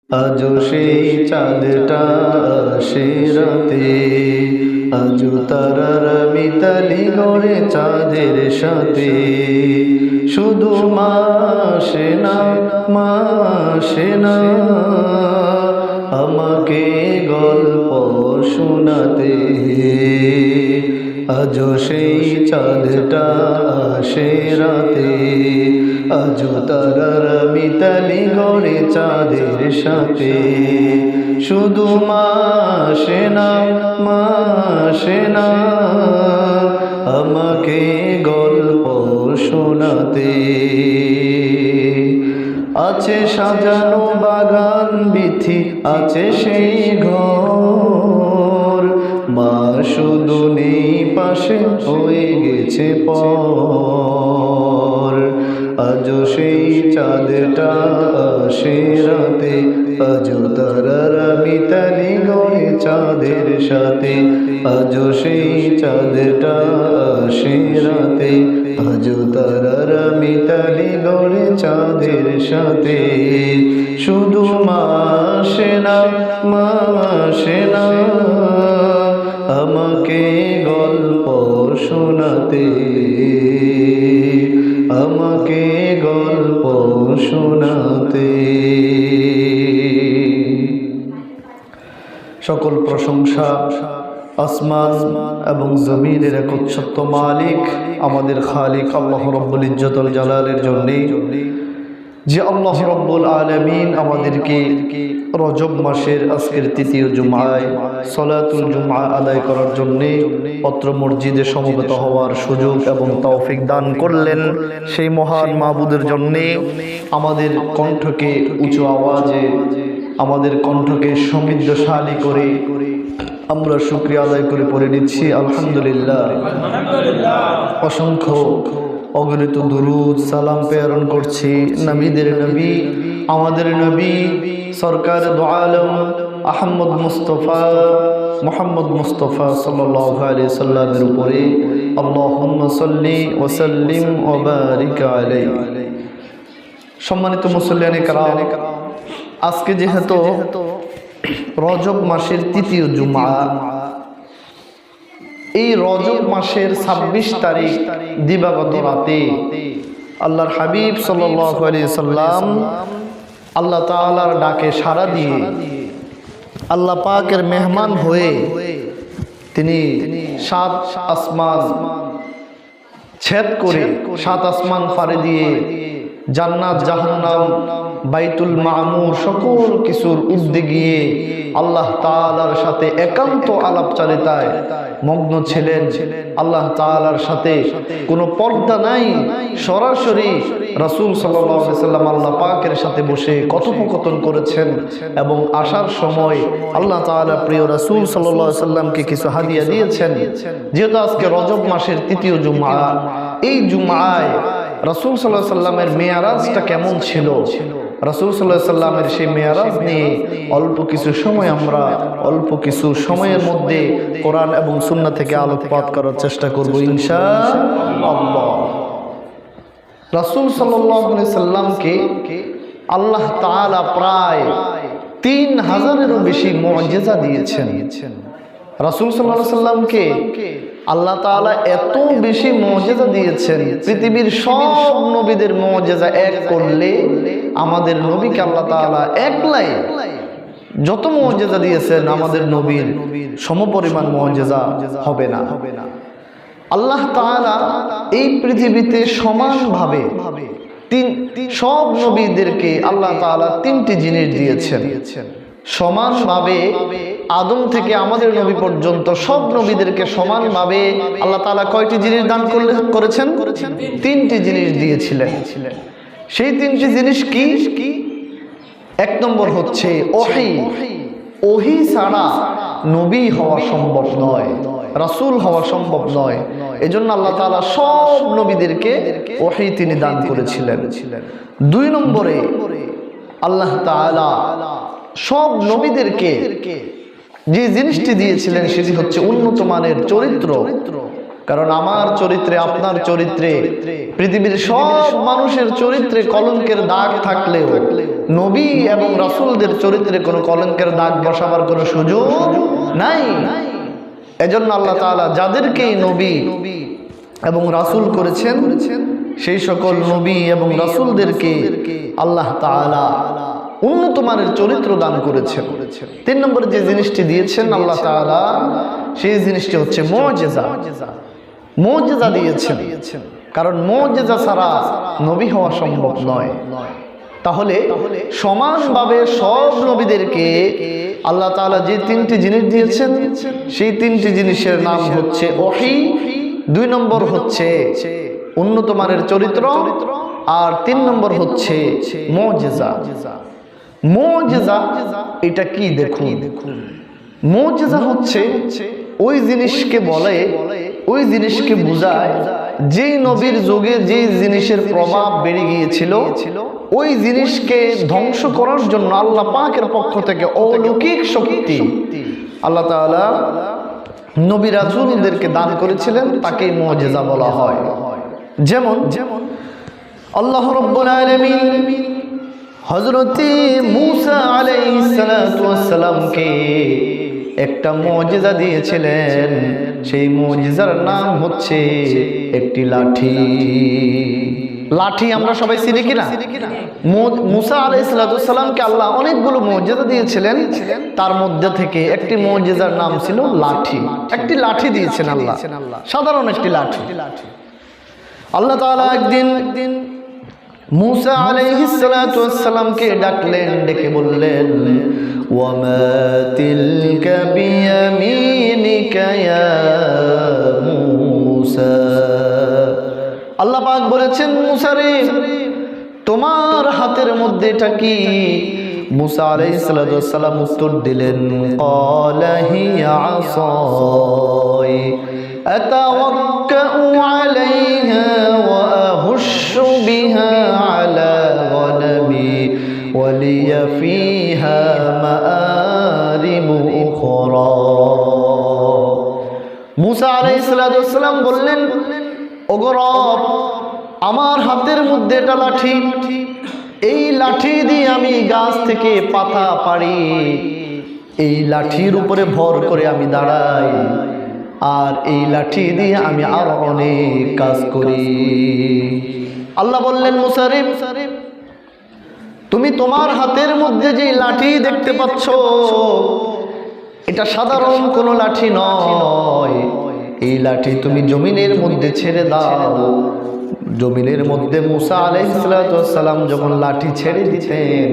আজও সেই চাঁদটা আসে রাতে, আজও তারার মিতালি গড়ে চাঁদের সাথে। শুধু মাসে না মাসে না আমাকে গল্প শোনাতে। আজও সেই চাঁদটা আসে রাতে, আজও তারার মিতালি গড়ে চাঁদের সাথে। শুধু মাসে না মাসে না আমাকে গল্প শোনাতে। আছে সাজানো বাগান বিথি, আছে সেই ঘর, মা শুধু নেই পাশে, হয়ে গেছে পর। আজও সেই চাঁদটা আসে রাতে, আজও তারার মিতালি গড়ে চাঁদের সাথে। আজও সেই চাঁদটা আসে রাতে, আজও তারার মিতালি গড়ে চাঁদের সাথে। শুধু মাসে না মাসে না আমাকে গল্প শোনাতে, আমাকে গল্প শোনাতে। সকল প্রশংসা আসমান এবং জমিনের একচ্ছত্ব মালিক আমাদের খালিক আল্লাহ রব্বুল ইজ্জতুল জালালের জন্যে, যে আল্লাহ রব্বুল আলামিন আমাদেরকে রজব মাসের আজকের তৃতীয় জুমআয় সালাতুল জুমআ আদায় করার জন্যে অত্র মসজিদে সমবেত হওয়ার সুযোগ এবং তৌফিক দান করলেন। সেই মহান মাবুদের জন্যে আমাদের কণ্ঠকে উঁচু আওয়াজে, আমাদের কণ্ঠকে সমৃদ্ধশালী করে আমরা শুকরিয়া আদায় করে পড়ে নিচ্ছি আলহামদুলিল্লাহ। অসংখ্য অগণিত দুরুদ সালাম প্রেরণ করছি নবীদের নবী, আমাদের নবী সরকার দু আলম আহমদ মুস্তফা মুহাম্মদ মুস্তফা সাল্লাল্লাহু আলাইহি সাল্লামের উপরে। আল্লাহুম্মা সাল্লি ওয়া সাল্লিম ওয়া বারিক আলাইহি। সম্মানিত মুসল্লিয়ানে কেরাম, আজকে যেহেতু রজব মাসের তৃতীয় জুমআ, এই রজব মাসের ২৬ তারিখ দিবাগত রাতে আল্লাহর হাবিব সাল্লাল্লাহু আলাইহি সাল্লাম আল্লাহ তাআলার ডাকে সাড়া দিয়ে আল্লাহ পাকের মেহমান হয়ে তিনি ৭ আসমান ছেদ করে, ৭ আসমান পাড়ি দিয়ে জান্নাত জাহান্নাম বাইতুল মামুর সকল কিছুর ঊর্ধ্বে গিয়ে আল্লাহ তাআলার সাথে একান্ত আলাপচারিতায় মগ্ন ছিলেন। আল্লাহ তাআলার সাথে কোনো পর্দা নাই, সরাসরি রাসূল সাল্লাল্লাহু আলাইহি সাল্লাম আল্লাহ পাকের সাথে বসে কথোপকথন করেছেন। এবং আসার সময় আল্লাহ তাআলা প্রিয় রাসূল সাল্লাল্লাহু আলাইহি সাল্লামকে কিছু হাদিয়া দিয়েছেন। যেহেতু আজকে রজব মাসের তৃতীয় জুমআ, এই জুমআয় রাসূল সাল্লাল্লাহু আলাইহি সাল্লামের মেয়ারাজটা কেমন ছিল, রাসূল সাল্লাল্লাহু আলাইহি সাল্লামের সেই মেয়ারাজ নিয়ে অল্প কিছু সময় আমরা অল্প কিছু সময়ের মধ্যে কোরআন এবং সুন্নাহ থেকে আলোকপাত করার চেষ্টা করব ইনশাআল্লাহ। রাসূল সাল্লাল্লাহু আলাইহি সাল্লামকে আল্লাহ তাআলা প্রায় ৩,০০০-এরও বেশি মুআজিজা দিয়েছেন। রাসূল সাল্লাল্লাহু আলাইহি সাল্লামকে আল্লাহ তাআলা এত বেশি মুআজিজা দিয়েছেন, পৃথিবীর সব নবীদের মুআজিজা এক করলে আমাদের নবীকে আল্লাহ তাআলা একলাই যত মুআজিজা দিয়েছেন আমাদের নবীর সমপরিমাণ মুআজিজা হবে না। আল্লাহ তাআলা এই পৃথিবীতে সমানভাবে সব নবীদেরকে আল্লাহ তাআলা ৩টি জিনিস দিয়েছেন। সমানভাবে আদম থেকে আমাদের নবী পর্যন্ত সব নবীদেরকে সমানভাবে আল্লাহ তাআলা কয়টি জিনিস দান করেছেন? ৩টি জিনিস দিয়েছিলেন। সেই ৩টি জিনিস কি? ১ নম্বর হচ্ছে ওহী। ওহী ছাড়া নবী হওয়া সম্ভব নয়, রাসূল হওয়া সম্ভব নয়। এজন্য আল্লাহ তাআলা সব নবীদেরকে ওহী তিনি দান করেছিলেন। ২ নম্বরে আল্লাহ তাআলা সব নবীদেরকে যে জিনিসটি দিয়েছিলেন সেটি হচ্ছে উন্নত মানের চরিত্র। কারণ আমার চরিত্রে, আপনার চরিত্রে, পৃথিবীর সব মানুষের চরিত্রে কলঙ্কের দাগ থাকলেও নবী এবং রাসূলদের চরিত্রে কোনো কলঙ্কের দাগ বসাবার কোনো সুযোগ নাই। এজন্য আল্লাহ তাআলা যাদেরকেই নবী এবং রাসূল করেছেন সেই সকল নবী এবং রাসূলদেরকে আল্লাহ তাআলা উন্নত মানের চরিত্র দান করেছেন। 3 নম্বরে যে জিনিসটি দিয়েছেন আল্লাহ তাআলা, সেই জিনিসটি হচ্ছে মুজিজা। মুজিজা দিয়েছেন, কারণ মুজিজা ছাড়া নবী হওয়া সম্ভব নয়। তাহলে সমানভাবে সব নবীদেরকে আল্লাহ তাআলা যে 3টি জিনিস দিয়েছেন, সেই 3টি জিনিসের নাম হচ্ছে ওহী, 2 নম্বর হচ্ছে উন্নত মানের চরিত্র, আর 3 নম্বর হচ্ছে মুজিজা। মুজিজা এটা কি দেখুন, মুজিজা হচ্ছে ওই জিনিসকে বলে, ওই জিনিসকে বোঝায় যেই নবীর যুগে যে জিনিসের প্রভাব বেড়ে গিয়েছিল, ওই জিনিসকে ধ্বংস করার জন্য আল্লাহ পাকের পক্ষ থেকে অলৌকিক শক্তি আল্লাহ তাআলা নবী রাসূলদেরকে দান করেছিলেন, তাকেই মুজিজা বলা হয়। যেমন আল্লাহ রাব্বুল আলামিন হযরত মূসা আলাইহিস সালাতু ওয়াস সালামকে একটা মুজিজা দিয়েছিলেন। সেই মুজিজার নাম হচ্ছে একটি লাঠি। লাঠি আমরা সবাই চিনি কিনা? মূসা আলাইহিস সালাতু ওয়াস সালামকে আল্লাহ অনেকগুলো মুজিজা দিয়েছিলেন, তার মধ্যে থেকে একটি মুজিজার নাম ছিল লাঠি। একটি লাঠি দিয়েছেন আল্লাহ, সাধারণ একটি লাঠি। আল্লাহ তাআলা একদিন মূসা আলাইহিস সালাতু ওয়াস সালামকে ডাকলেন, ডেকে বললেন, ওয়ামা তিলকা বিয়ামিনিকা ইয়া মূসা। আল্লাহ পাক বলেছেন, মূসা রে, তোমার হাতের মধ্যে এটা কি? মূসা আলাইহিস সালাতু ওয়াস সালাম উত্তর দিলেন, ক্বালা হিয়া আসাই আতাওয়াক্কাউ আলাইহা ওয়া আহুশু বিহা আলা গনামি ওয়া লিয়া ফিহা মাআরিবু উখরা। মূসা আলাইহিস সালাতু ওয়াস সালাম বললেন, ওগো রব, আমার হাতের মধ্যে এটা লাঠি, এই লাঠি দিয়ে আমি গাছ থেকে পাতা পাড়ি, এই লাঠির উপরে ভর করে আমি দাঁড়াই, আর এই লাঠি দিয়ে আমি আরো অনেক কাজ করি। আল্লাহ বললেন, মূসা রে, তুমি তোমার হাতের মধ্যে যে লাঠি দেখতে পাচ্ছ, এটা সাধারণ কোনো লাঠি নয়। এই লাঠি তুমি জমিনের মধ্যে ছেড়ে দাও। জমিনের মধ্যে মূসা আলাইহিস সালাতু ওয়াস সালাম যখন লাঠি ছেড়ে দিতেন,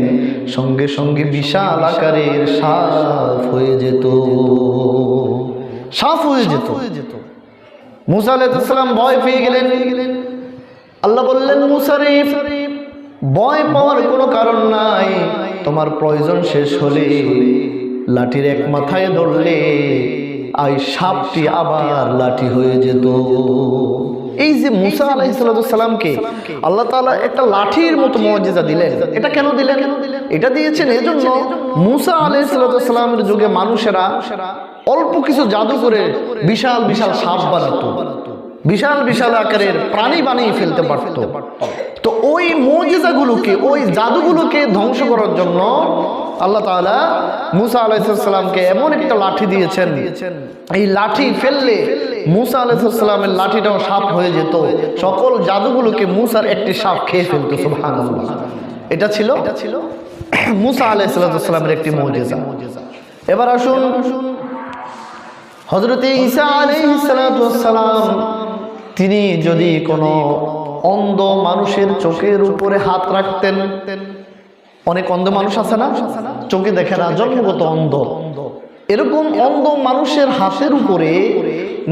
সঙ্গে সঙ্গে বিশাল আকারের সাপ হয়ে যেত, সাপ হয়ে যেত। মূসা আলাইহিস সালাম ভয় পেয়ে গেলেন। আল্লাহ বললেন, মূসা রে, ভয় পাওয়ার কোনো কারণ নাই। তোমার প্রয়োজন শেষ হলে লাঠির এক মাথায় ধরলে আর সাপটি আবার লাঠি হয়ে যেত। এই যে মূসা আলাইহিস সালামকে আল্লাহ তাআলা একটা লাঠির মতো মুজিজা দিলেন, এটা কেন দিলেন? এটা দিয়েছেন এজন্য, মূসা আলাইহিস সালামের যুগে মানুষেরা অল্প কিছু জাদু করে বিশাল বিশাল সাপ বানাতো, বিশাল বিশাল আকারের প্রাণী বানিয়ে ফেলতে পারত। তো ওই মুজিজাগুলোকে, ওই জাদুগুলোকে ধ্বংস করার জন্য আল্লাহ তাআলা মূসা আলাইহিস সালামকে এমন একটা লাঠি দিয়েছেন, এই লাঠি ফেললে মূসা আলাইহিস সালামের লাঠিটাও সাপ হয়ে যেত। সকল জাদুগুলোকে মূসার একটি সাপ খেয়ে ফেলতো। সুবহানাল্লাহ। এটা ছিল মূসা আলাইহিস সালামের একটি মুজিজা। এবার আসুন হযরত ঈসা আলাইহিস সালাম, তিনি যদি কোনো অন্ধ মানুষের চোখের উপরে হাত রাখতেন, অনেক অন্ধ মানুষ আছে না, চোখে দেখে না, জন্মগত অন্ধ, এরকম অন্ধ মানুষের হাতের উপরে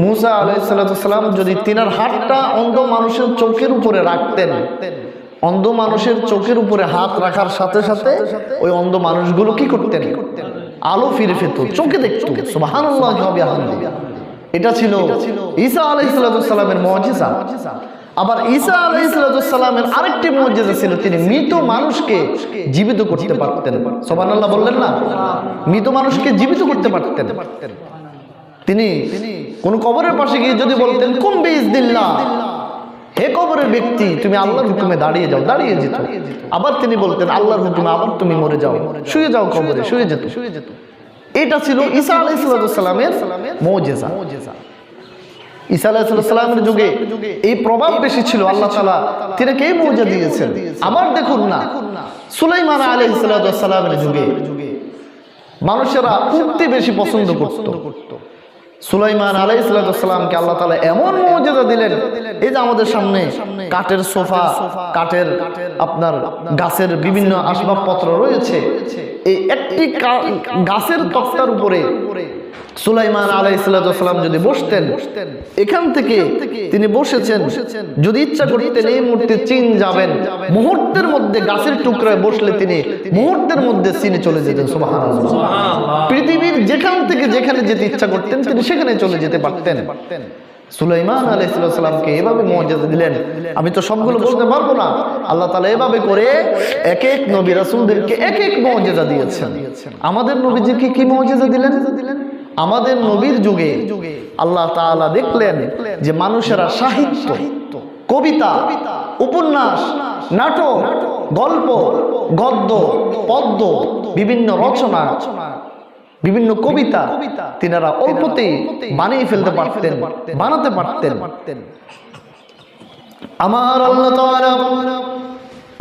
মূসা আলাইহিস সালাম যদি তিনার হাতটা অন্ধ মানুষের চোখের উপরে রাখতেন, অন্ধ মানুষের চোখের উপরে হাত রাখার সাথে সাথে ওই অন্ধ মানুষগুলো কি করতেন? আলো ফিরে পেত, চোখে দেখতো। সুবহানাল্লাহ। এটা ছিল ঈসা আলাইহিস সালামের মুজিজা। আবার ঈসা আলাইহিস সালামের আরেকটি মুজিজা ছিল, তিনি মৃত মানুষকে জীবিত করতে পারতেন। সুবহানাল্লাহ বললেন না? মৃত মানুষকে জীবিত করতে পারতেন। তিনি কোন কবরের পাশে গিয়ে যদি বলতেন কুম বিইজনিল্লাহ, হে কবরের ব্যক্তি তুমি আল্লাহর হুকুমে দাঁড়িয়ে যাও, দাঁড়িয়ে যেত। আবার তিনি বলতেন আল্লাহর হুকুমে আবার তুমি মরে যাও, শুয়ে যাও কবরে, শুয়ে যেত। এটা ছিল ঈসা আলাইহিস সালামের মুজিজা। ঈসা আলাইহিস সালামের যুগে এই প্রভাব বেশি ছিল। আল্লাহ তাআলা তিনাকে এই মুজিজা দিয়েছেন। আবার দেখুন না, সুলাইমান আলাইহিস সালামের যুগে মানুষেরা উঠতে বেশি পছন্দ করত। সুলাইমান আলাইহিস সালামকে আল্লাহ তাআলা এমন মুজিজা দিলেন, এই যে আমাদের সামনে কাঠের সোফা, কাঠের আপনার গাছের বিভিন্ন আসবাবপত্র রয়েছে, এই একটি গাছের তক্তার উপরে সুলাইমান আলাইহিস সালাম যদি বসতেন, এখান থেকে তিনি বসেছেন, যদি ইচ্ছা করতেন এই মুহূর্তে চীন যাবেন, মুহূর্তের মধ্যে গাছের টুকরায় বসলে তিনি মুহূর্তের মধ্যে চীনে চলে যেতেন। সুবহানাল্লাহ। পৃথিবীর যেখান থেকে যেখানে যেতে ইচ্ছা করতেন তিনি সেখানে চলে যেতে পারতেন। সুলাইমান আলাইহিস সালামকে এভাবে মুজিজা দিলেন। আমি তো সবগুলো বলতে পারবো না, আল্লাহ তাআলা এভাবে করে এক এক নবী রাসূলদেরকে এক এক মুজিজা দিয়েছেন। আমাদের নবীজিকে কি মুজিজা দিলেন? আমাদের নবীর যুগে আল্লাহ তাআলা দেখলেন যে মানুষেরা সাহিত্য, কবিতা, উপন্যাস, নাটক, গল্প, গদ্য, পদ্য, বিভিন্ন রচনা, বিভিন্ন কবিতা তিনারা অল্পতেই বানিয়ে ফেলতে পারতেন, বানাতে পারতেন। আমার আল্লাহ তাআলা,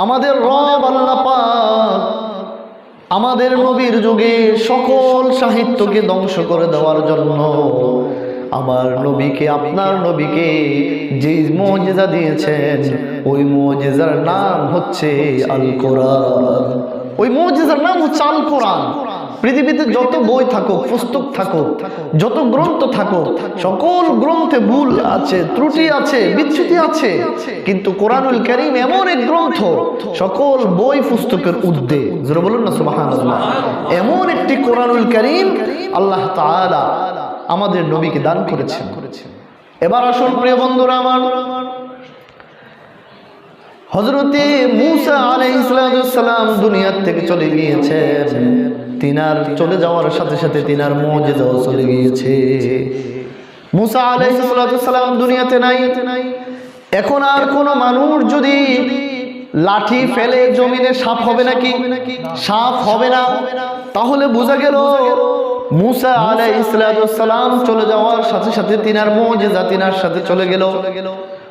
আমাদের রব আল্লাহ পাক আমাদের নবীর যুগে সকল সাহিত্যকে ধ্বংস করে দেওয়ার জন্য আমার নবীকে, আপনার নবীকে যে মুজিজা দিয়েছেন, ওই মুজিজার নাম হচ্ছে আল কোরআন। ওই মুজিজার নাম হচ্ছে আল কোরআন। পৃথিবীতে যত বই থাকুক, পুস্তক থাকুক, যত গ্রন্থ থাকুক, সকল গ্রন্থে ভুল আছে, ত্রুটি আছে, বিচ্যুতি আছে, কিন্তু কোরআনুল কারীম এমন এক গ্রন্থ, সকল বই পুস্তকের ঊর্ধ্বে, জোরে বলুন না সুবহানাল্লাহ। এমন একটি কোরআনুল কারীম আল্লাহ তাআলা আমাদের নবীকে দান করেছেন। এবার আসুন প্রিয় বন্ধুরা আমার, হযরতে মূসা আলাইহিস সালাম দুনিয়ার থেকে চলে গিয়েছেন। তিনার চলে যাওয়ার সাথে সাথে তিনার মুজিজাও চলে গিয়েছে। মূসা আলাইহিস সালাম দুনিয়াতে নাই। এখন আর কোন মানুষ যদি লাঠি ফেলে জমিনে সাপ হবে নাকি? সাপ হবে না। তাহলে বোঝা গেল মূসা আলাইহিস সালাম চলে যাওয়ার সাথে সাথে তিনার মুজিজা তিনার সাথে চলে গেল।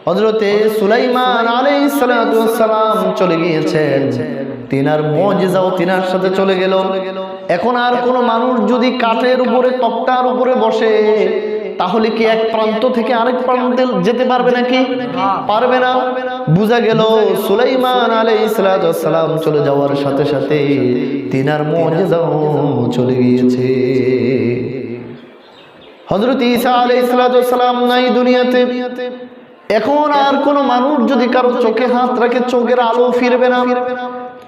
হযরতে সুলাইমান আলাইহিস সালাম চলে গিয়েছেন, তিনার মুজিজাও তিনার সাথে চলে গেল। এখন আর কোন মানুষ যদি কাঠের উপরে, তক্তার উপরে বসে, তাহলে কি এক প্রান্ত থেকে আরেক প্রান্তে যেতে পারবে নাকি? পারবে না। বোঝা গেল সুলাইমান আলাইহিস সালাম চলে যাওয়ার সাথে সাথে তিনার মুজিজাও চলে গিয়েছে। হযরত ঈসা আলাইহিস সালাম নাই দুনিয়াতে। এখন আর কোন মানুষ যদি কারো চোখে হাত রাখে, চোখের আলো ফিরবে না।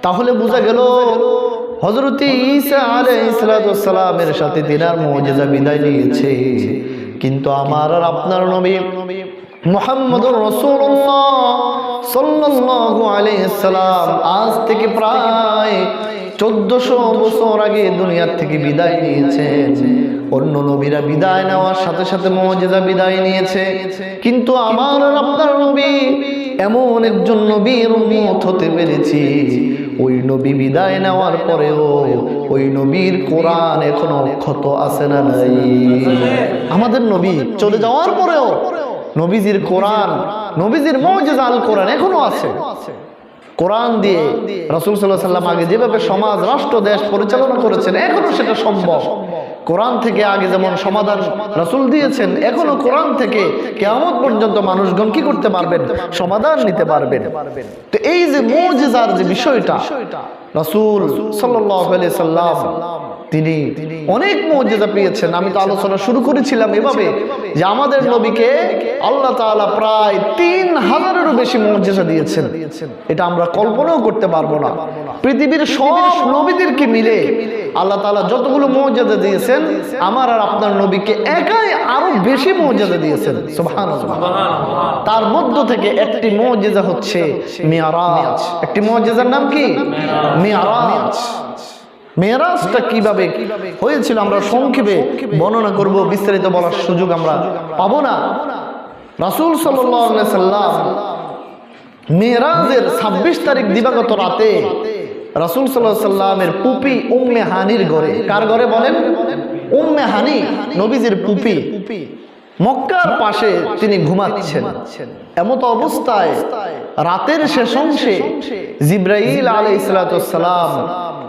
তাহলে বোঝা গেল হযরত ঈসা আলাইহিস সালামের সাথে তিনার মুজিজা বিদায় নিয়েছে। কিন্তু আমার আর আপনার নবী মুহাম্মদুর রাসূলুল্লাহ সাল্লাল্লাহু আলাইহি সাল্লাম আজ থেকে প্রায় 1400 বছর আগে দুনিয়ার থেকে বিদায় নিয়েছেন। অন্য নবীরা বিদায় নেওয়ার সাথে সাথে মুজিজা বিদায় নিয়েছে, কিন্তু আমার আর আপনার নবী এমন একজন নবীর উম্মত হতে পেরেছি, ওই নবী বিদায় নেওয়ার পরেও ওই নবীর কোরআন এখনো অক্ষত আছে না নাই? আমাদের নবী চলে যাওয়ার পরেও নবীজির কোরআন, নবীজির মুজিজা আল কোরআন এখনো আছে। কোরআন দিয়ে রাসূল সাল্লাল্লাহু আলাইহি ওয়াসাল্লাম আগে যেভাবে সমাজ, রাষ্ট্র, দেশ পরিচালনা করেছেন, এখনো সেটা সম্ভব। কোরআন থেকে আগে যেমন সমাধান রাসূল দিয়েছেন, এখনো কোরআন থেকে কিয়ামত পর্যন্ত মানুষগণ কি করতে পারবেন? সমাধান নিতে পারবেন। তো এই যে মুজিজার যে বিষয়টা, রাসূল সাল্লাল্লাহু আলাইহি সাল্লাম তিনি অনেক মুজিজা পেয়েছেন। আমি তো আলোচনা শুরু করেছিলাম এভাবে যে আমাদের নবীকে আল্লাহ তাআলা প্রায় 3000-এরও বেশি মুজিজা দিয়েছেন। এটা আমরা কল্পনাও করতে পারবো না। পৃথিবীর সব নবীদেরকে মিলে আল্লাহ তাআলা যতগুলো মুজিজা দিয়েছেন, আমার আর আপনার নবীকে একাই আরো বেশি মুজিজা দিয়েছেন। সুবহানাল্লাহ। তার মধ্য থেকে একটি মুজিজা হচ্ছে মিরাজ। একটি মুজিজার নাম কি? মিরাজ। মেরাজটা কিভাবে হয়েছিল আমরা সংক্ষেপে বর্ণনা করব, বিস্তারিত বলার সুযোগ আমরা পাবো না। রাসূল সাল্লাল্লাহু আলাইহি সাল্লাম মেরাজের 26 তারিখ দিবাগত রাতে রাসূল সাল্লাল্লাহু আলাইহি সাল্লামের পুপি উম্মে হানির ঘরে, কার ঘরে বলেন? উম্মে হানি, নবীজির পুপি, মক্কার পাশে তিনি ঘুমাচ্ছেন। এমত অবস্থায় রাতের শেষ অংশে জিবরাইল আলাইহিস সালাম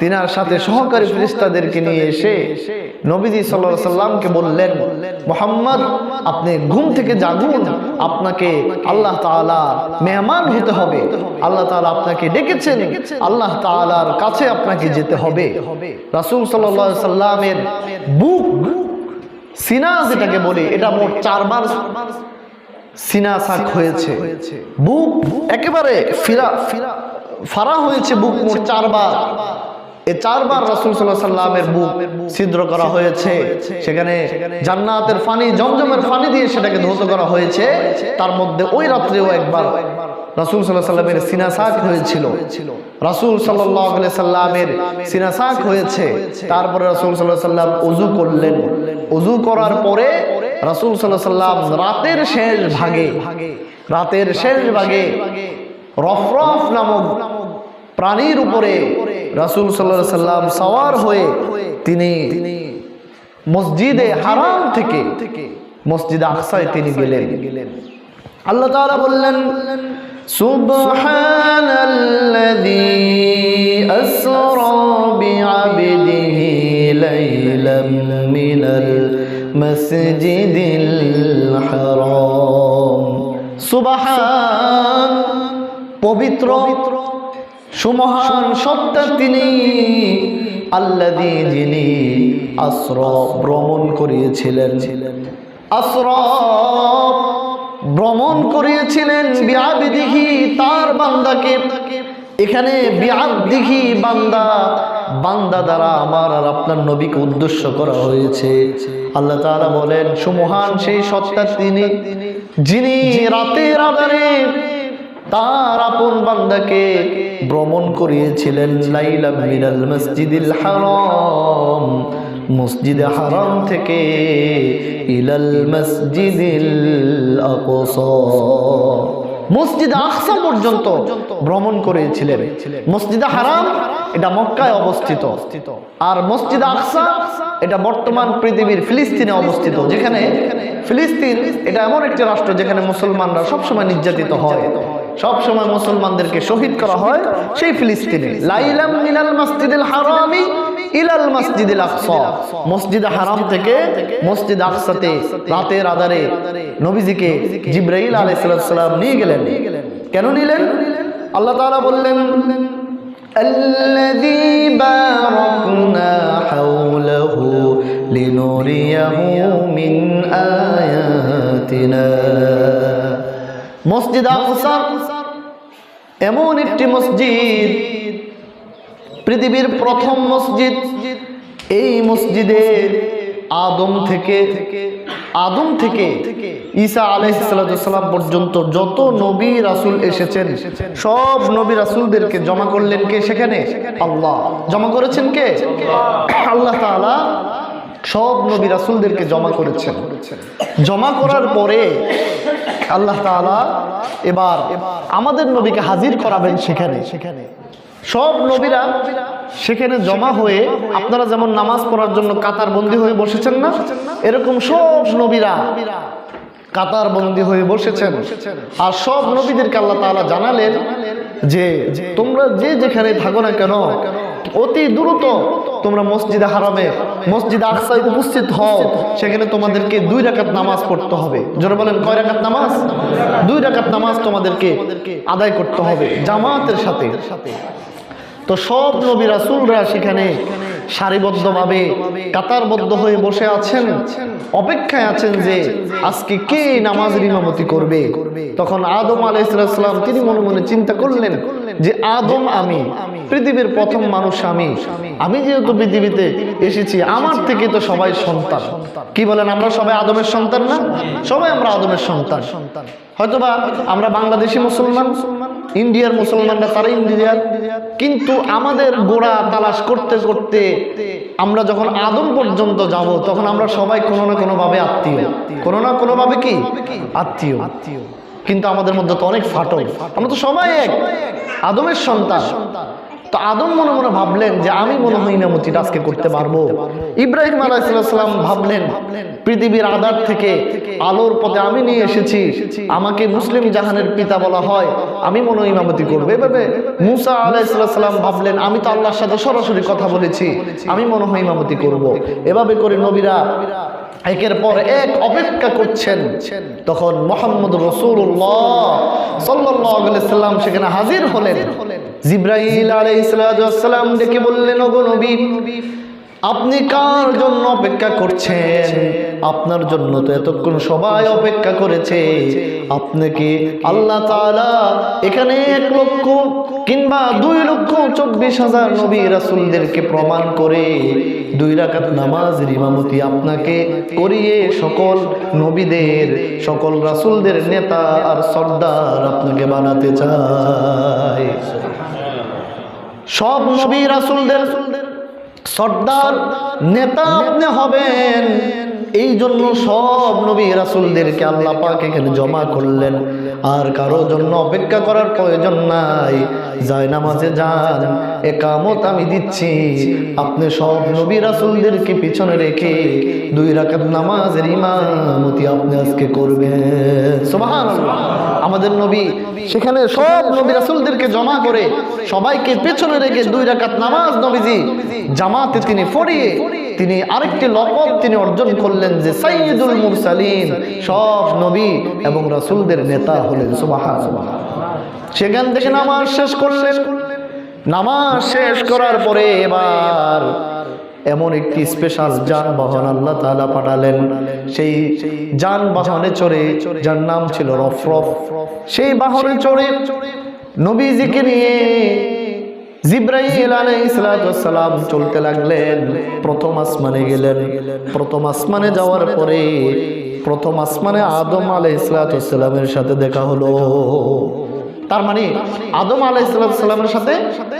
তিনার সাথে সহকারী ফেরেশতাদেরকে নিয়ে এসে নবীজি সাল্লাল্লাহু আলাইহি সাল্লামকে বললেন, মুহাম্মদ আপনি ঘুম থেকে জাগুন, আপনাকে আল্লাহ তাআলা মেহমান হতে হবে, আল্লাহ তাআলা আপনাকে ডেকেছেন, আল্লাহ তাআলার কাছে আপনাকে যেতে হবে। রাসূল সাল্লাল্লাহু আলাইহি সাল্লামের বুক, সিনা যেটাকে বলি, এটা মোট 4 বার সিনা সাক হয়েছে, বুক একেবারে ফারা হয়েছে, বুক মোট 4 বার। এই 4 বার রাসূল সাল্লাল্লাহু আলাইহি সাল্লামের বুক ছিদ্র করা হয়েছে, সেখানে জান্নাতের পানি, জমজমের পানি দিয়ে সেটাকে ধৌত করা হয়েছে। তার মধ্যে ওই রাত্রেও একবার রাসূল সাল্লাল্লাহু আলাইহি সাল্লামের সিনা সাক হয়েছিল। রাসূল সাল্লাল্লাহু আলাইহি সাল্লামের সিনা সাক হয়েছে, তারপরে রাসূল সাল্লাল্লাহু আলাইহি সাল্লাম ওযু করলেন। ওযু করার পরে রাসূল সাল্লাল্লাহু আলাইহি সাল্লাম রাতের শেষ ভাগে রফরফ নামক প্রাণীর উপরে রাসূল সাল্লাল্লাহু আলাইহি সাল্লাম সওয়ার হয়ে তিনি মসজিদে হারাম থেকে মসজিদে আকসায় তিনি গেলেন। আল্লাহ তাআলা বললেন, সুবহানাল্লাযী আসরা বিআবদিহি লাইলাম মিনাল মাসজিদিল হারাম। সুবহান, পবিত্র, সুমহান সত্তা তিনি, আল্লাযী যিনি আসরা ভ্রমণ করিয়েছিলেন, আসরা ভ্রমণ করিয়েছিলেন বিআবদিহি তার বান্দাকে। এখানে বিআবদিহি বান্দা দ্বারা আমার আর আপনার নবীকে উদ্দেশ্য করা হয়েছে। আল্লাহ তাআলা বলেন, সুমহান সেই সত্তা তিনি যিনি রাতের আধারে তার আপন বান্দাকে ভ্রমণ করিয়েছিলেন লাইলাম মিনাল মসজিদিল হারাম, মসজিদে হারাম থেকে ইলাল মসজিদিল আকসা, মসজিদে আকসা পর্যন্ত ভ্রমণ করেছিলেন। মসজিদে হারাম এটা মক্কায় অবস্থিত, আর মসজিদে আকসা এটা বর্তমান পৃথিবীর ফিলিস্তিনে অবস্থিত। যেখানে ফিলিস্তিন এটা এমন একটি রাষ্ট্র যেখানে মুসলমানরা সবসময় নির্যাতিত হয়, সবসময় মুসলমানদেরকে শহীদ করা হয়, সেই ফিলিস্তিনে। লাইলাম মিনাল মসজিদিল হারামি ইলাল মসজিদিল আকসা, মসজিদে হারাম থেকে মসজিদ আকসাতে রাতের আধারে নবীজিকে জিবরাইল আলাইহিস সালাম নিয়ে গেলেন। কেন নিলেন? আল্লাহ তাআলা বললেন, আল্লাযী বারাকনা হাওলাহু লিনুরিয়াহু মিন আয়াতিনা। মসজিদ আকসা এমন একটি মসজিদ, পৃথিবীর প্রথম মসজিদ। এই মসজিদে আদম থেকে ঈসা আলাইহিস সালাম পর্যন্ত যত নবী রাসূল এসেছেন, সব নবী রাসূলদেরকে জমা করলেন কে? সেখানে আল্লাহ। জমা করেছেন কে? আল্লাহ তাআলা সব নবী রাসূলদেরকে জমা করেছেন। জমা করার পরে আল্লাহ তাআলা এবার আমাদের নবীকে হাজির করাবেন সেখানে। সব নবীরা সেখানে জমা হয়ে, আপনারা যেমন নামাজ পড়ার জন্য কাতার বন্দী হয়ে বসেছেন না, এরকম সব নবীরা কাতার বন্দী হয়ে বসেছেন। আর সব নবীদেরকে আল্লাহ তাআলা জানালেন যে তোমরা যে যেখানে থাকো না কেন, অতি দ্রুত তোমরা মসজিদে হারামে, মসজিদে আকসায় উপস্থিত হও। সেখানে তোমাদেরকে 2 রাকাত নামাজ পড়তে হবে। জোরে বলেন, কয় রাকাত নামাজ? 2 রাকাত নামাজ তোমাদেরকে আদায় করতে হবে জামাতের সাথে। তো সব নবী রাসূলরা সেখানে সারিবদ্ধভাবে কাতারবদ্ধ হয়ে বসে আছেন, অপেক্ষায় আছেন যে আজকে কে নামাজের ইমামতি করবে। তখন আদম আলাইহিস সালাম তিনি মনে মনে চিন্তা করলেন, যে আদম আমি, পৃথিবীর প্রথম মানুষ আমি, আমি যেহেতু পৃথিবীতে এসেছি আমার থেকে তো সবাই সন্তান। কি বলেন, আমরা সবাই আদমের সন্তান না? সবাই আমরা আদমের সন্তান। হয়তোবা আমরা বাংলাদেশি মুসলমান, ইন্ডিয়ার মুসলমানরা তারা ইন্ডিয়ার, কিন্তু আমাদের গোড়া তালাশ করতে করতে আমরা যখন আদম পর্যন্ত যাব তখন আমরা সবাই কোনো না কোনো ভাবে আত্মীয়, কোনো না কোনো ভাবে কি আত্মীয়। কিন্তু আমাদের মধ্যে তো অনেক ফাটল, আমরা তো সবাই এক আদমের সন্তান। তো আদম মনে মনে ভাবলেন যে আমি মনে হয় ইমামতিটা আজকে করতে পারবো। ইব্রাহিম আলাইহিস সালাম ভাবলেন পৃথিবীর আধার থেকে আলোর পথে আমি নিয়ে এসেছি, আমাকে মুসলিম জাহানের পিতা বলা হয়, আমি মনে হয় ইমামতি করবো। এভাবে মুসা আলাইহিস সালাম ভাবলেন আমি তো আল্লাহর সাথে সরাসরি কথা বলেছি, আমি মনে হয় ইমামতি করব। এভাবে করে নবীরা একের পর এক অপেক্ষা করছেন। তখন মুহাম্মদ রাসূলুল্লাহ সাল্লাল্লাহু আলাইহি ওয়াসাল্লাম সেখানে হাজির হলেন। জিবরাইল আলাইহিস সালাম ডেকে বললেন, ওগো নবী, আপনি কার জন্য অপেক্ষা করছেন? আপনার জন্য তো এতক্ষণ সবাই অপেক্ষা করেছে। আপনাকে আল্লাহ তাআলা এখানে 1 লক্ষ কিংবা 2,24,000 নবী রাসূলদেরকে প্রমাণ করে 2 রাকাত নামাজের ইমামতি আপনাকে করিয়ে সকল নবীদের, সকল রাসূলদের নেতা আর সর্দার আপনাকে বানাতে চায়। সব নবী রাসূলদের সর্দার নেতা আপনি হবেন, এই জন্য সব নবী রাসূলদেরকে আল্লাহ পাক এখানে জমা করলেন। আর কারো জন্য অপেক্ষা করার প্রয়োজন নাই। যায় নামাজে যান, একামত আমি দিচ্ছি, আপনি সব নবী রাসূলদেরকে পিছনে রেখে 2 রাকাত নামাজের ইমামতি আপনি আজকে করবেন। সুবহানাল্লাহ। আমাদের নবী সেখানে সব নবী রাসূলদেরকে জমা করে সবাইকে পেছনে রেখে 2 রাকাত নামাজ নবীজি জামাতে তিনি পড়িয়ে তিনি আরেকটি লকব তিনি অর্জন করলেন যে সাইয়্যিদুল মুরসালিন, সব নবী এবং রাসূলদের নেতা হলেন। সুবহানাল্লাহ। সেখান থেকে নামাজ শেষ করলেন। নামাজ শেষ করার পরে এবার এমন একটি স্পেশাল যানবাহন আল্লাহ তাআলা পাঠালেন। সেই যানবাহনে চড়ে, যার নাম ছিল রফরফ, সেই বাহনে চড়ে নবীজিকে নিয়ে জিবরাইল আলাইহিস সালাম চলতে লাগলেন। প্রথম আসমানে গেলেন। প্রথম আসমানে যাওয়ার পরে প্রথম আসমানে আদম আলাইহিস সালামের সাথে দেখা হলো। তার মানে আদম আলাইহিস সালামের সাথে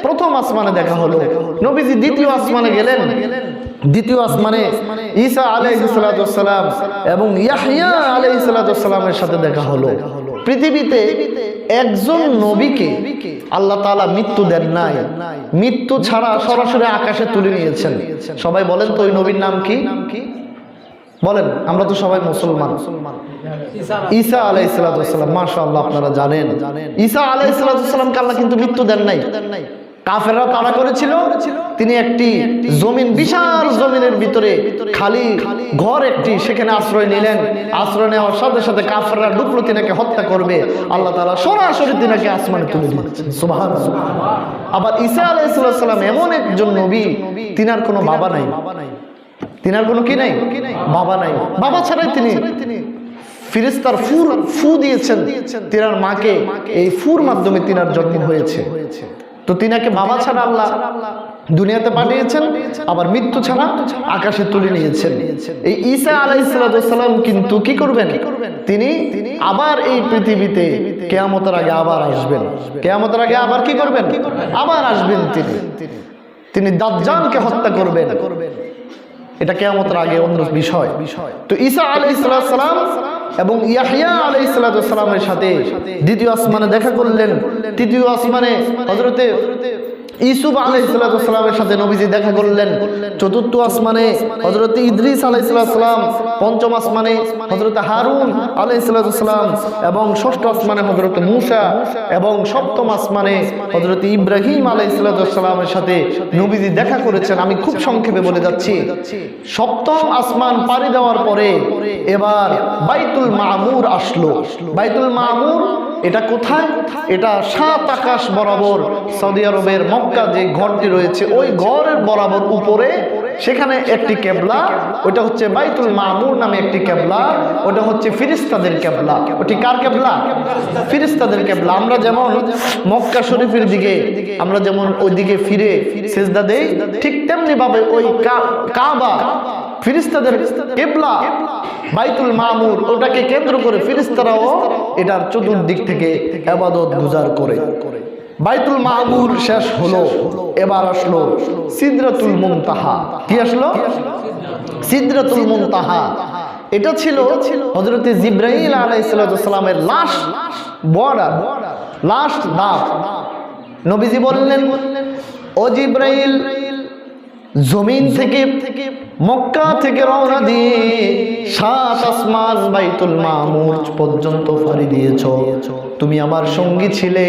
প্রথম আসমানে দেখা হলো। নবীজি দ্বিতীয় আসমানে গেলেন। দ্বিতীয় আসমানে ঈসা আলাইহিস সালাম এবং ইয়াহইয়া আলাইহিস সালামের সাথে দেখা হলো। পৃথিবীতে একজন নবীকে আল্লাহ তাআলা মৃত্যু দেন নাই, মৃত্যু ছাড়া সরাসরি আকাশে তুলে নিয়েছেন। সবাই বলেন তো ওই নবীর নাম কি? বলেন, আমরা তো সবাই মুসলমান। ঈসা আলাইহিস সালাম। মাশাআল্লাহ, আপনারা জানেন ঈসা আলাইহিস সালামকে আল্লাহ কিন্তু মৃত্যু দেন নাই। কাফেররা তাড়া করেছিল, তিনি একটি জমিন, বিশাল জমিনের ভিতরে খালি ঘর একটি, সেখানে আশ্রয় নিলেন। আশ্রয় নেওয়ার সাথে সাথে কাফেররা ঢুকলো, তিনাকে হত্যা করবে। আল্লাহ তাআলা সরাসরি তিনাকে আসমানে তুলে দিয়েছেন। সুবহানাল্লাহ। আবার ঈসা আলাইহিস সালাম এমন একজন নবী, তিনার কোনো বাবা নাই, তিনার কোনো কি নাই, বাবা নাই। বাবা ছাড়াই তিনি ফেরেশতার ফু দিয়েছেন তিনার মাকে, এই ফুর মাধ্যমে তিনার জন্ম হয়েছে। তো তিনাকে বাবা ছাড়া আল্লাহ দুনিয়াতে পাঠিয়েছেন, আবার মৃত্যু ছাড়া আকাশে তুলে নিয়েছেন। এই ঈসা আলাইহিস সালাম কিন্তু কি করবেন? তিনি আবার এই পৃথিবীতে কিয়ামতের আগে আবার আসবেন। কিয়ামতের আগে আবার কি করবেন? আবার আসবেন তিনি দাজ্জালকে হত্যা করবেন। এটা কিয়ামতের আগে অন্য বিষয়। তো ঈসা আলাইহিস সালাম এবং ইয়াহইয়া আলাইহিস সালামের সাথে দ্বিতীয় আসমানে দেখা করলেন। তৃতীয় আসমানে হযরতে ইউসুফ আলাইহিস সালামের সাথে নবীজি দেখা করলেন। চতুর্থ আসমানে হযরতে ইদ্রিস আলাইহিস সালাম, পঞ্চম আসমানে হযরতে হারুন আলাইহিস সালাম এবং ষষ্ঠ আসমানে হযরতে মূসা এবং সপ্তম আসমানে হযরতে ইব্রাহিম আলাইহিস সালামের সাথে নবীজি দেখা করেছেন। আমি খুব সংক্ষেপে বলে যাচ্ছি। সপ্তম আসমান পাড়ি দেওয়ার পরে এবার বাইতুল মামুর আসলো। বাইতুল মামুর এটা কোথায়? এটা 7 আকাশ বরাবর সৌদি আরবের মক্কা যে ঘরটি রয়েছে ওই ঘরের বরাবর উপরে সেখানে একটি কেবলা, ওটা হচ্ছে বাইতুল মামুর নামে একটি কেবলা, ওটা হচ্ছে ফেরেশতাদের কেবলা। ওটি কার কেবলা? ফেরেশতাদের কেবলা। আমরা যেমন মক্কা শরীফের দিকে আমরা যেমন ওই দিকে ফিরে সিজদা দেই, ঠিক তেমনি ভাবে ওই কাবা ফেরেশতাদের কিবলা, বাইতুল মামুর ওটাকে কেন্দ্র করে ফেরেশতারাও এটার চতুর্দিক থেকে ইবাদত গুজার করে। বাইতুল মামুর শেষ হলো, এবার আসলো সিদরাতুল মুনতাহা। কি আসলো? সিদরাতুল মুনতাহা। এটা ছিল হযরত জিবরাইল আলাইহিস সালামের লাস্ট বর্ডার, লাস্ট ধাপ। নবীজি বললেন, ও জিবরাইল, জমিন থেকে মক্কা থেকে রওনা দিয়ে 7 আসমান বাইতুল মামুর পর্যন্ত পাড়ি দিয়েছো, তুমি আমার সঙ্গী ছিলে,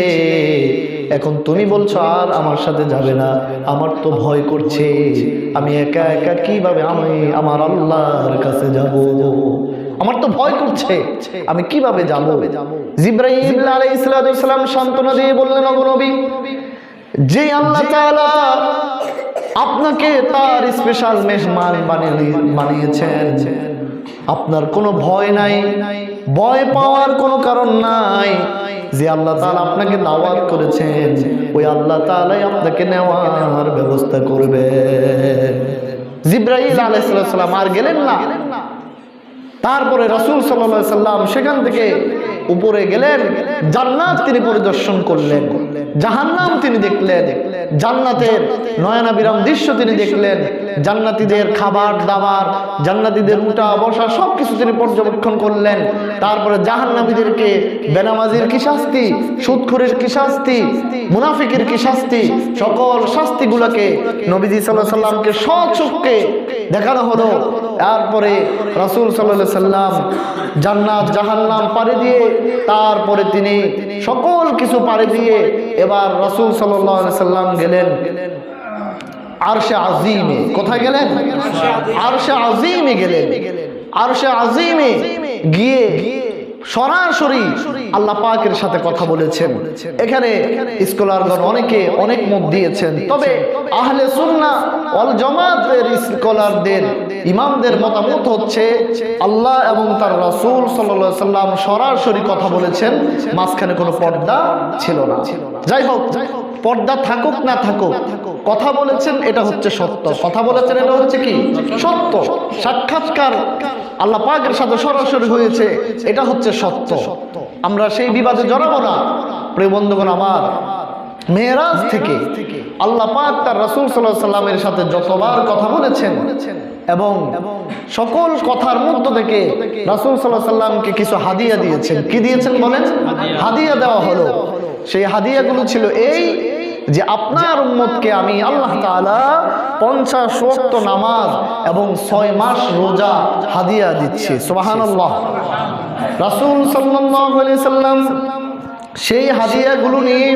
এখন তুমি বলছো আর আমার সাথে যাবে না। আমার তো ভয় করছে, আমি একা একা কিভাবে আমি আমার আল্লাহর কাছে যাব? আমার তো ভয় করছে, আমি কিভাবে যাব? জিবরাইল আলাইহিস সালাম সান্ত্বনা দিয়ে বললেন, ও নবী, যে আল্লাহ তাআলা আপনাকে তার স্পেশাল মেহমান বানিয়েছেন, আপনার কোনো ভয় নাই, ভয় পাওয়ার কোনো কারণ নাই। যে আল্লাহ তাআলা আপনাকে দাওয়াত করেছেন ওই আল্লাহ তাআলাই আপনাকে নেওয়ার ব্যবস্থা করবে। জিবরাইল আলাইহিস সালাম আর গেলেন না। তারপরে রাসূল সাল্লাল্লাহু আলাইহি সাল্লাম সেখান থেকে উপরে গেলেন, জান্নাত তিনি পরিদর্শন করলেন, জাহান্নাম তিনি দেখলেন, জান্নাতের নয়নাবিরাম দৃশ্য তিনি দেখলেন, জান্নাতীদের খাবার দাবার, জান্নাতীদের উঠা বসা সবকিছু তিনি পর্যবেক্ষণ করলেন। তারপরে জাহান্নামীদেরকে বেনামাজির কি শাস্তি, সুদখোরের কি শাস্তি, মুনাফিকের কি শাস্তি, সকল শাস্তিগুলোকে নবীজি সাল্লাল্লাহু আলাইহি সাল্লামকে সচক্ষে দেখানো হলো। তারপরে রাসূল সাল্লাল্লাহু আলাইহি সাল্লাম জান্নাত জাহান্নাম পাড়ি দিয়ে তারপরে তিনি সকল কিছু পাড়ি দিয়ে এবার রাসূল সাল্লাল্লাহু আলাইহি সাল্লাম গেলেন আরশে আজিমে। কোথায় গেলেন? আরশে আজিমে গেলেন। আরশে আজিমে গিয়ে সরাসরি আল্লাহ পাকের সাথে কথা বলেছেন। এখানে স্কলারগণ অনেকে অনেক মত দিয়েছেন, তবে আহলে সুন্নাহ ওয়াল জামাতের স্কলারদের ইমামদের মতামত হচ্ছে আল্লাহ এবং তার রাসূল সাল্লাল্লাহু আলাইহি সাল্লাম সরাসরি কথা বলেছেন, মাঝখানে কোনো পর্দা ছিল না। যাই হোক, পর্দা থাকুক না থাকুক, কথা বলেছেন এটা হচ্ছে সত্য, কথা বলেছেন এটা হচ্ছে কি সত্য। সাক্ষাৎকার আল্লাহ পাকের সাথে সরাসরি হয়েছে, এটা হচ্ছে সত্য। আমরা সেই বিবাদে জড়াবো না। প্রিয় বন্ধুগণ আমার, মেরাজ থেকে আল্লাহ পাক তার রাসূল সাল্লাল্লাহু আলাইহি সাল্লামের সাথে যতবার কথা বলেছেন এবং সকল কথার মধ্য থেকে রাসূল সাল্লাল্লাহু আলাইহি সাল্লামকে কিছু হাদিয়া দিয়েছেন। কি দিয়েছেন বলেন? হাদিয়া দেওয়া হলো। সেই হাদিয়াগুলো ছিল এই যে আপনার উম্মতকে আমি আল্লাহ তাআলা 50 ওয়াক্ত নামাজ এবং 6 মাস রোজা হাদিয়া দিচ্ছি। সুবহানাল্লাহ। রাসূল সাল্লাল্লাহু আলাইহি সাল্লাম সেই হাদিয়াগুলো নিয়ে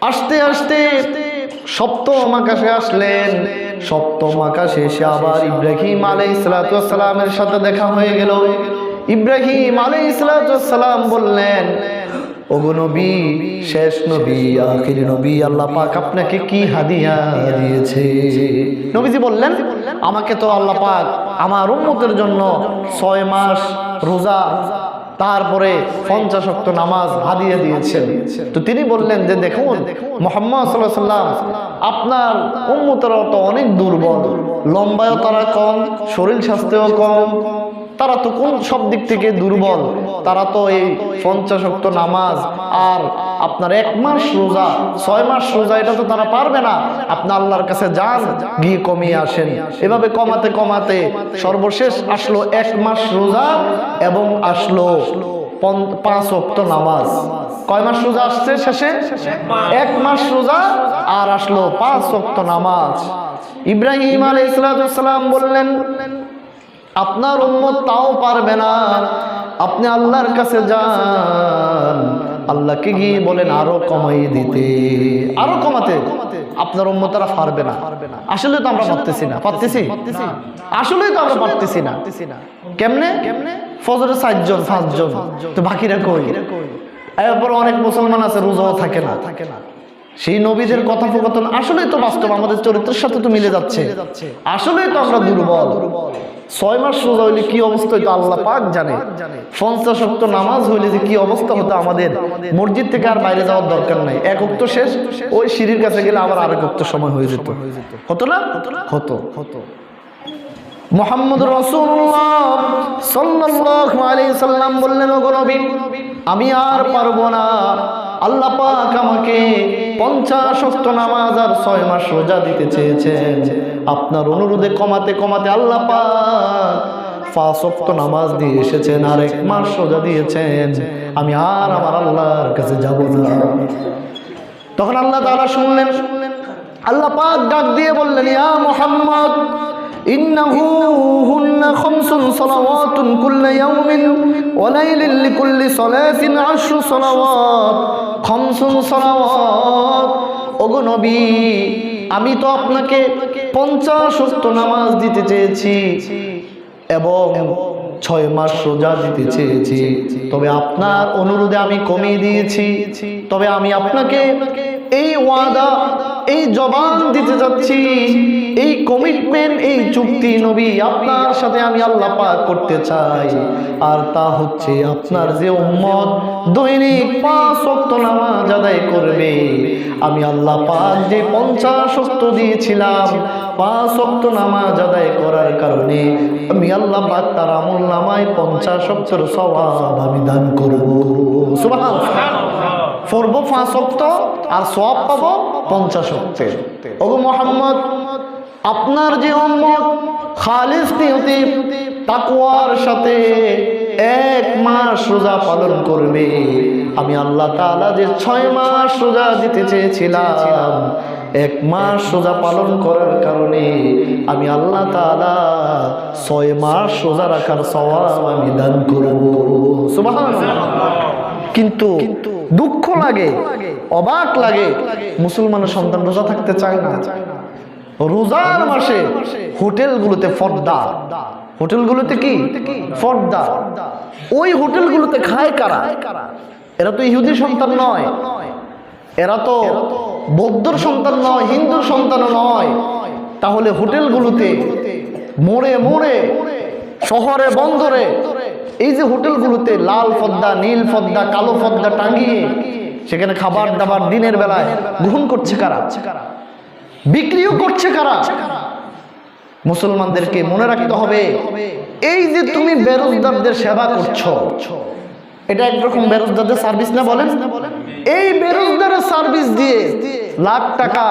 আস্তে আস্তে সপ্তম আকাশে আসলেন। সপ্তম আকাশে এসে আবার ইব্রাহিম আলাইহিস সালামের সাথে দেখা হয়ে গেল। ইব্রাহিম আলাইহিস সালাম বললেন, ওগো নবী, শেষ নবী, আখিরি নবী, আল্লাহ পাক আপনাকে কি হাদিয়া দিয়েছে? নবীজি বললেন, আমাকে তো আল্লাহ পাক আমার উম্মতের জন্য 6 মাস রোজা তারপরে 50 ওয়াক্ত নামাজ হাদিয়া দিয়েছেন। তো তিনি বললেন যে দেখুন মুহাম্মদ সাল্লাল্লাহু আলাইহি সাল্লাম আপনার উম্মতেরা তো অনেক দুর্বল, লম্বায়ও তারা কম, শরীর স্বাস্থ্যও কম, তারা তো কোন সব দিক থেকে দুর্বল, তারা তো এই 50 ওয়াক্ত নামাজ আর আপনার 1 মাস রোজা 6 মাস রোজা এটা তো তারা পারবে না। আপনি আল্লাহর কাছে যান, গিয়ে কমিয়ে আসেন। এভাবে কমাতে কমাতে সর্বশেষ আসলো 1 মাস রোজা এবং আসলো 5 ওয়াক্ত নামাজ। কয় মাস রোজা আসছে শেষে? 1 মাস রোজা আর আসলো 5 ওয়াক্ত নামাজ। ইব্রাহিম আলাইহিস সালাম বললেন, আপনার উম্মত তাও পারবে না, আপনি আল্লাহর কাছে যান, আল্লাহকে গিয়ে বলেন আরো কমাই দিতে, আরো কমাতে। আপনার উম্মতরা পারবে না। আসলে তো আমরা পারতেছি না। পারতেছি? আসলে তো আমরা পারতেছি না। কেমনে? ফজরে 4 জন 5 জন, তো বাকিরা কই? এরপর অনেক মুসলমান আছে রোজাও থাকে না। সেই নবীদের কথোপকথন আসলেই তো বাস্তব, আমাদের চরিত্রের সাথে তো মিলে যাচ্ছে। আসলেই তো আমরা দুর্বল। 6 মাস রোজা হইলে কি অবস্থা হইতো আল্লাহ পাক জানে। 50 ওয়াক্ত নামাজ হইলে যে কি অবস্থা হতো আমাদের, মসজিদ থেকে আর বাইরে যাওয়ার দরকার নাই, এক ওয়াক্ত শেষ, ওই সিঁড়ির কাছে গেলে আবার আরেক ওয়াক্ত সময় হয়ে যেত। হতো না? হতো। মুহাম্মদ রাসূলুল্লাহ সাল্লাল্লাহু আলাইহি সাল্লাম বললেন, ওগো নবী, আমি আর পারবো না। আল্লাহ পাক আমাকে 50 ওয়াক্ত নামাজ আর 6 মাস রোজা দিতে চেয়েছেন। আপনার অনুরোধে কমাতে কমাতে আল্লাহ পাক 5 ওয়াক্ত নামাজ দিয়ে এসেছেন আর 1 মাস রোজা দিয়েছেন। আমি আর আমার আল্লাহর কাছে যাব না। তখন আল্লাহ তাআলা শুনলেন, আল্লাহ পাক ডাক দিয়ে বললেন, ইয়া মুহাম্মদ ইন্নাহু হুন্না খামসুন সালাওয়াতুন কুল্লা ইয়াউমিন ওয়া লাইলিন লিকুল্লি সালাতিন 10 সালাওয়াত। খামসুন সালাওয়াত, ওগো নবী, আমি তো আপনাকে 50 ওয়াক্ত নামাজ দিতে চেয়েছি এবং 6 মাস রোজা দিতে চেয়েছি, তবে আপনার অনুরোধে আমি কমিয়ে দিয়েছি। তবে আমি আপনাকে এই ওয়াদা, এই জবান দিতে যাচ্ছি, এই কমিটমেন্ট, এই চুক্তি নবী আপনার সাথে আমি আল্লাহ পাক করতে চাই। আর তা হচ্ছে, আপনার যে উম্মত দৈনিক 5 ওয়াক্ত নামাজ আদায় করবে, আমি আল্লাহ পাক যে 50 ওয়াক্ত দিয়েছিলাম, 5 ওয়াক্ত নামাজ আদায় করার কারণে আমি আল্লাহ পাক তার আমল নামায় 50 ওয়াক্তের সওয়াব আমি দান করব। সুবহানাল্লাহ। পড়বো 5 ওয়াক্ত আর সওয়াব পাবো 50 ওয়াক্তের। ওগো মুহাম্মদ, আপনার যে উম্মত খালিস নিয়তে তাকওয়ার সাথে 1 মাস রোজা পালন করবে, আমি আল্লাহ তাআলা যে 6 মাস রোজা দিতে চেয়েছিলাম, 1 মাস রোজা পালন করার কারণে আমি আল্লাহ তাআলা 6 মাস রোজা রাখার সওয়াব আমি দান করব। সুবহানাল্লাহ। কিন্তু দুঃখ লাগে, অবাক লাগে, মুসলমানের সন্তান রোজা থাকতে চায় না। রোজার মাসে হোটেলগুলোতে পর্দা, হোটেলগুলোতে কি পর্দা, ওই হোটেলগুলোতে খায় কারা? এরা তো ইহুদির সন্তান নয়, এরা তো বৌদ্ধর সন্তান নয়, হিন্দুর সন্তানও নয়। তাহলে হোটেলগুলোতে মোড়ে মোড়ে, শহরে বন্দরে, এই যে হোটেলগুলোতে লাল পর্দা, নীল পর্দা, কালো পর্দা টাঙিয়ে সেখানে খাবার দাবার দিনের বেলায় গ্রহণ করছে কারা? বিক্রিও করছে কারা? মুসলমানদেরকে মনে রাখতে হবে, এই যে তুমি বেরোজগারদের সেবা করছো, এটা একরকম বেরোজগারদের সার্ভিস না বলেন? এই বেরোজগারের সার্ভিস দিয়ে লাখ টাকা,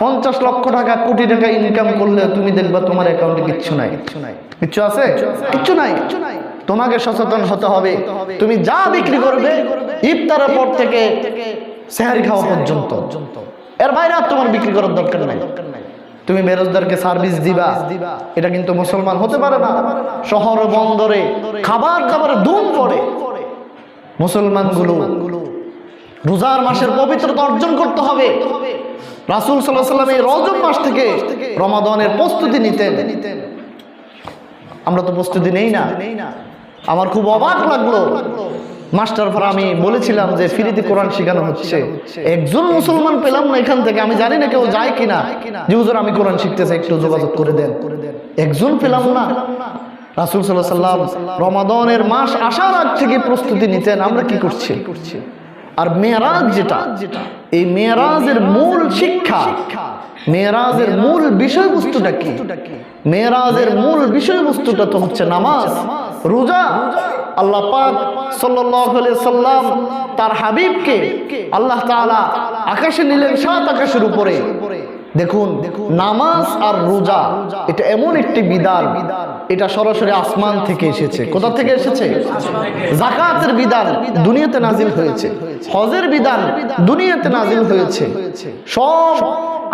50 লক্ষ টাকা, কোটি টাকা ইনকাম করলে তুমি দেখবা তোমার অ্যাকাউন্টে কিচ্ছু নাই। কিচ্ছু আছে? কিচ্ছু নাই। তোমাকে সচেতন হতে হবে। তুমি যা বিক্রি করবে ইফতারের পর থেকে সেহরি খাওয়া পর্যন্ত, এর বাইরে আর তোমার বিক্রি করার দরকার নাই। তুমি বেরোজগারকে সার্ভিস দিবা, এটা কিন্তু মুসলমান হতে পারে না। শহর বন্দরে খাবার দাবার ধুম পড়ে। মুসলমানগুলো রোজার মাসের পবিত্রতা অর্জন করতে হবে। রাসূল সাল্লাল্লাহু আলাইহি ওয়াসাল্লাম এই রজব মাস থেকে রমাদানের প্রস্তুতি নিতেন। আমরা তো প্রস্তুতি নেই না। আমার খুব অবাক লাগলো, মাস্টার পর আমি বলেছিলাম যে ফ্রিতে কোরআন শেখানো হচ্ছে, একজন মুসলমান পেলাম না এখান থেকে। আমি জানি না কেউ যায় কিনা, যে হুজুর আমি কোরআন শিখতেছি, একটু যোগাযোগ করে দেন। একজন পেলাম না। রাসূল সাল্লাল্লাহু আলাইহি ওয়াসাল্লাম রমাদানের মাস আসার আগ থেকে প্রস্তুতি নিতেন। আমরা কি করছি? আর মেরাজ যেটা, এই মেরাজের মূল শিক্ষা, মেরাজের মূল বিষয়বস্তুটা কি? মেরাজের মূল বিষয়বস্তুটা তো হচ্ছে নামাজ, রোজা। আল্লাহ পাক সাল্লাল্লাহু আলাইহি ওয়াসাল্লাম তার হাবিবকে আল্লাহ তাআলা আকাশে নিলেন, 7 আকাশের উপরে। দেখুন, নামাজ আর রোজা এটা এমন একটি বিধান, এটা সরাসরি আসমান থেকে এসেছে। কোথা থেকে এসেছে? যাকাতের বিধান দুনিয়াতে নাজিল হয়েছে, হজের বিধান দুনিয়াতে নাজিল হয়েছে, সব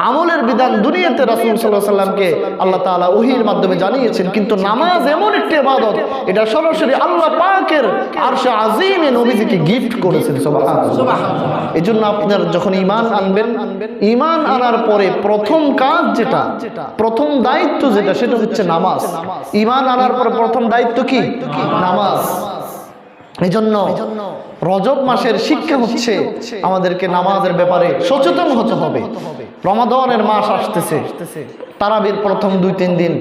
আমলের বিধান দুনিয়াতে রাসূল সাল্লাল্লাহু আলাইহি ওয়াসাল্লামকে আল্লাহ তাআলা ওহীর মাধ্যমে জানিয়েছেন। কিন্তু নামাজ এমন একটি ইবাদত, এটা সরাসরি আল্লাহ পাকের আরশে আজিমে নবীজিকে গিফট করেছেন। সুবহানাল্লাহ। এজন্য আপনারা যখন ঈমান আনবেন, ঈমান আনার পরে প্রথম কাজ যেটা, প্রথম দায়িত্ব যেটা, সেটা হচ্ছে নামাজ। ঈমান আনার পরে প্রথম দায়িত্ব কি? নামাজ। এই জন্য রজব মাসের শিক্ষা হচ্ছে আমাদেরকে নামাজের ব্যাপারে সচেতন হতে হবে। রমাদানের মাস আসতেছে, তারাবির প্রথম 2-3 দিন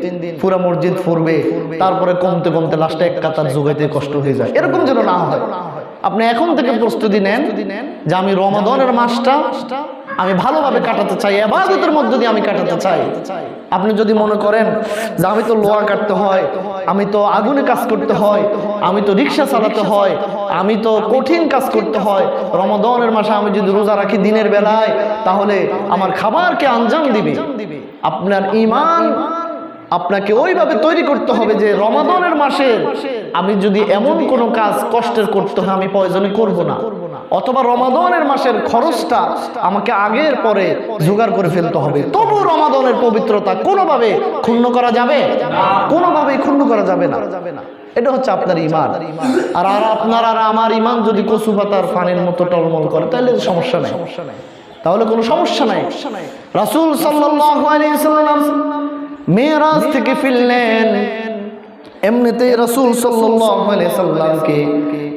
পুরা মসজিদ ফুরবে, তারপরে কমতে কমতে লাস্টে এক কাতার যোগাইতে কষ্ট হয়ে যায়। এরকম যেন না হয়। আপনি এখন থেকে প্রস্তুতি নেন যে আমি রমাদানের মাসটা আমি ভালোভাবে কাটাতে চাই, ইবাদতের মধ্য দিয়ে আমি কাটাতে চাই। আপনি যদি মনে করেন যে আমি তো লোহা কাটতে হয়, আমি তো আগুনে কাজ করতে হয়, আমি তো রিক্সা চালাতে হয়, আমি তো কঠিন কাজ করতে হয়, রমাদানের মাসে আমি যদি রোজা রাখি দিনের বেলায়, তাহলে আমার খাবারকে আঞ্জাম দিবে। আপনার ঈমান আপনাকে ওইভাবে তৈরি করতে হবে যে রমাদানের মাসে আমি যদি এমন কোনো কাজ কষ্টের করতে হয় আমি প্রয়োজনে করব না, অথবা রমাদানের মাসের খরচটা আমাকে আগের পরে জোগাড় করে ফেলতে হবে। তবু রমাদানের পবিত্রতা কোনোভাবে ক্ষুণ্ণ করা যাবে, কোনোভাবেই ক্ষুণ্ণ করা যাবে না। এটা হচ্ছে আপনার ঈমান। আর আপনার আর আমার ঈমান যদি কচু পাতার পানির মতো টলমল করে তাহলে সমস্যা নাই, তাহলে কোনো সমস্যা নাই। রাসূল সাল্লাল্লাহু আলাইহি সাল্লাম মেরাজ থেকে ফিরলেন, এমনিতেই রাসূল সাল্লাল্লাহু আলাইহি সাল্লামকে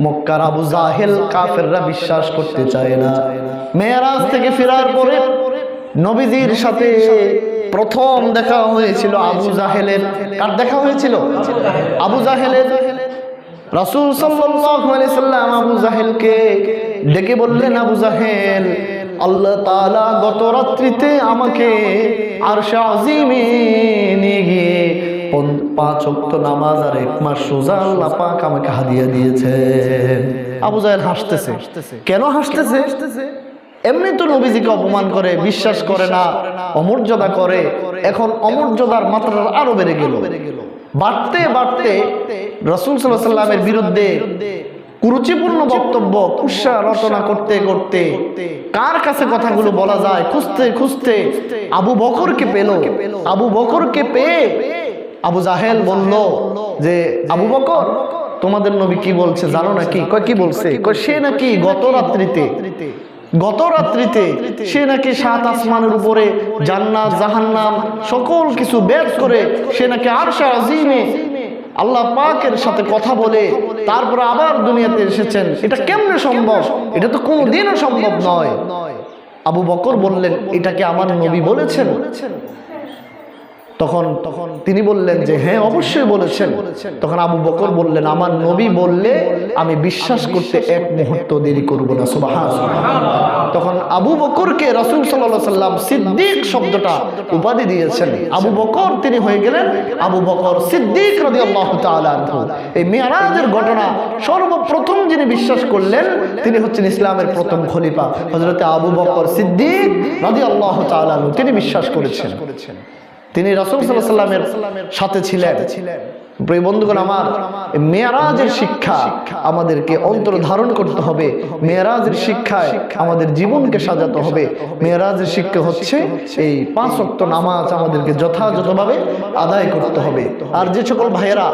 মক্কার আবু জাহেল কাফেররা বিশ্বাস করতে চায় না। মেরাজ থেকে ফেরার পরে নবীজির সাথে প্রথম দেখা হয়েছিল আবু জাহেলের। কার দেখা হয়েছিল? আবু জাহেলের। রাসূল সাল্লাল্লাহু আলাইহি সাল্লাম আবু জাহেলকে ডেকে বললেন, আবু জাহেল, আল্লাহ তাআলা গত রাত্রিতে আমাকে আরশে আজিমে নিয়ে গিয়ে 5 ওয়াক্ত নামাজ আর 1 মাস রোজা আল্লাহ পাক আমাকে হাদিয়া দিয়েছেন। আবু জাহেল হাসতেছে। কেন হাসতেছে? এমনি তো নবীজিকে অপমান করে, বিশ্বাস করে না, অমর্যাদা করে। এখন অমর্যাদার মাত্রা আরো বেড়ে গেল। বাড়তে বাড়তে রাসূল সাল্লাল্লাহু আলাইহি সাল্লামের বিরুদ্ধে কুরুচিপূর্ণ বক্তব্য কুৎসা রচনা করতে করতে কার কাছে কথাগুলো বলা যায় খুঁজতে খুঁজতে আবু বকরকে পেল। আবু বকরকে পেয়ে আবু জাহেল বলল যে, আবু বকর, তোমাদের নবী কি বলছে জানো নাকি? কয় কি বলছে? কয় সে নাকি গত রাত্রিতে সে নাকি 7 আসমানের উপরে জান্নাত জাহান্নাম সকল কিছু বেদ করে সে নাকি আরশে আজিমে আল্লাহ পাকের সাথে কথা বলে তারপরে আবার দুনিয়াতে এসেছেন। এটা কেমনে সম্ভব? এটা তো কোনোদিনও সম্ভব নয়। আবু বকর বললেন, এটা কি আমার নবী বলেছেন? তখন তিনি বললেন যে হ্যাঁ অবশ্যই বলেছেন। তখন আবু বকর বললেন, আমার নবী বললে আমি বিশ্বাস করতে এক মুহূর্ত দেরি করব না। সুবহানাল্লাহ। তখন আবু বকরকে রাসূল সাল্লাল্লাহু আলাইহি সাল্লাম সিদ্দিক শব্দটা উপাধি দিয়েছেন। আবু বকর তিনি হয়ে গেলেন আবু বকর সিদ্দিক রাদিয়াল্লাহু তাআলা আনহু। এই মিরাজের ঘটনা সর্বপ্রথম যিনি বিশ্বাস করলেন তিনি হচ্ছেন ইসলামের প্রথম খলিফা হযরত আবু বকর সিদ্দিক রাদিয়াল্লাহু তাআলা আনহু। তিনি বিশ্বাস করেছেন, তিনি রাসূল সাল্লাল্লাহু আলাইহি সাল্লামের সাথে ছিলেন। প্রিয় বন্ধুগণ আমার, মেরাজের শিক্ষা আমাদেরকে অন্তর ধারণ করতে হবে। মেরাজের শিক্ষায় আমাদের জীবনকে সাজাতে হবে। মেরাজের শিক্ষা হচ্ছে এই 5 ওয়াক্ত নামাজ আমাদেরকে যথাযথভাবে আদায় করতে হবে। আর যে সকল ভাইয়েরা